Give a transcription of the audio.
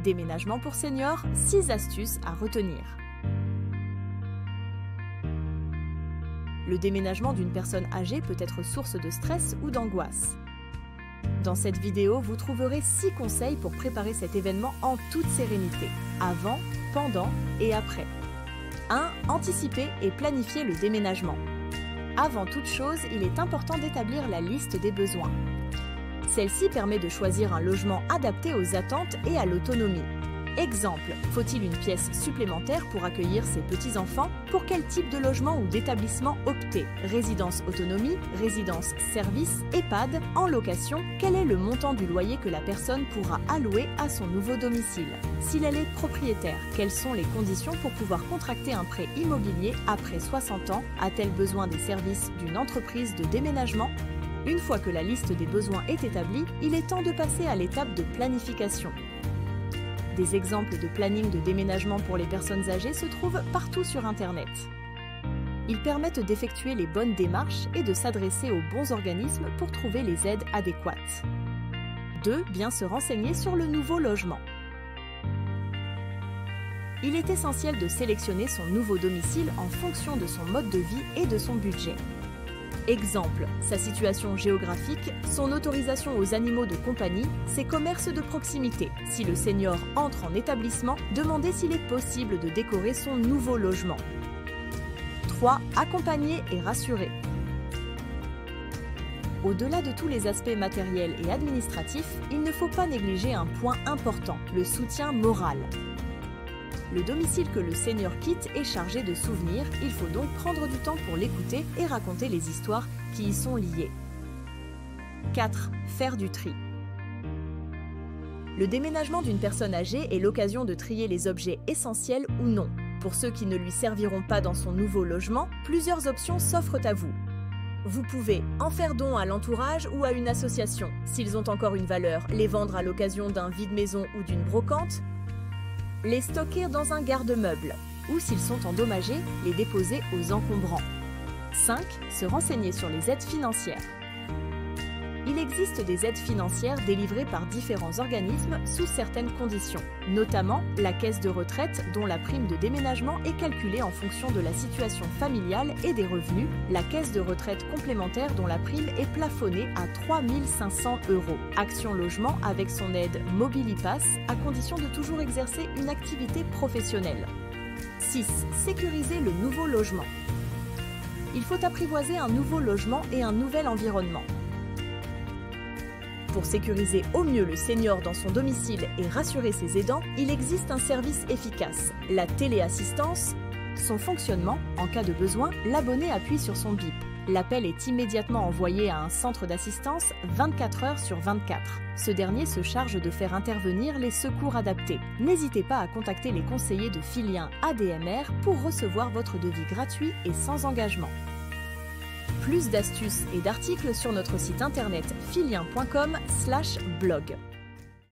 Déménagement pour seniors, 6 astuces à retenir. Le déménagement d'une personne âgée peut être source de stress ou d'angoisse. Dans cette vidéo, vous trouverez 6 conseils pour préparer cet événement en toute sérénité, avant, pendant et après. 1. Anticiper et planifier le déménagement. Avant toute chose, il est important d'établir la liste des besoins. Celle-ci permet de choisir un logement adapté aux attentes et à l'autonomie. Exemple, faut-il une pièce supplémentaire pour accueillir ses petits-enfants? Pour quel type de logement ou d'établissement opter? Résidence autonomie, résidence service, EHPAD, en location? Quel est le montant du loyer que la personne pourra allouer à son nouveau domicile? Si elle est propriétaire, quelles sont les conditions pour pouvoir contracter un prêt immobilier après 60 ans? A-t-elle besoin des services d'une entreprise de déménagement? Une fois que la liste des besoins est établie, il est temps de passer à l'étape de planification. Des exemples de planning de déménagement pour les personnes âgées se trouvent partout sur Internet. Ils permettent d'effectuer les bonnes démarches et de s'adresser aux bons organismes pour trouver les aides adéquates. 2. Bien se renseigner sur le nouveau logement. Il est essentiel de sélectionner son nouveau domicile en fonction de son mode de vie et de son budget. Exemple, sa situation géographique, son autorisation aux animaux de compagnie, ses commerces de proximité. Si le senior entre en établissement, demandez s'il est possible de décorer son nouveau logement. 3. Accompagner et rassurer. Au-delà de tous les aspects matériels et administratifs, il ne faut pas négliger un point important, le soutien moral. Le domicile que le senior quitte est chargé de souvenirs, il faut donc prendre du temps pour l'écouter et raconter les histoires qui y sont liées. 4. Faire du tri. Le déménagement d'une personne âgée est l'occasion de trier les objets essentiels ou non. Pour ceux qui ne lui serviront pas dans son nouveau logement, plusieurs options s'offrent à vous. Vous pouvez en faire don à l'entourage ou à une association. S'ils ont encore une valeur, les vendre à l'occasion d'un vide-maison ou d'une brocante. Les stocker dans un garde-meuble ou, s'ils sont endommagés, les déposer aux encombrants. 5. Se renseigner sur les aides financières. Il existe des aides financières délivrées par différents organismes sous certaines conditions, notamment la caisse de retraite dont la prime de déménagement est calculée en fonction de la situation familiale et des revenus, la caisse de retraite complémentaire dont la prime est plafonnée à 3 500 €, Action Logement avec son aide Mobilipass à condition de toujours exercer une activité professionnelle. 6. Sécuriser le nouveau logement. Il faut apprivoiser un nouveau logement et un nouvel environnement. Pour sécuriser au mieux le senior dans son domicile et rassurer ses aidants, il existe un service efficace, la téléassistance. Son fonctionnement, en cas de besoin, l'abonné appuie sur son bip. L'appel est immédiatement envoyé à un centre d'assistance 24 heures sur 24. Ce dernier se charge de faire intervenir les secours adaptés. N'hésitez pas à contacter les conseillers de Filien ADMR pour recevoir votre devis gratuit et sans engagement. Plus d'astuces et d'articles sur notre site internet filien.com/blog.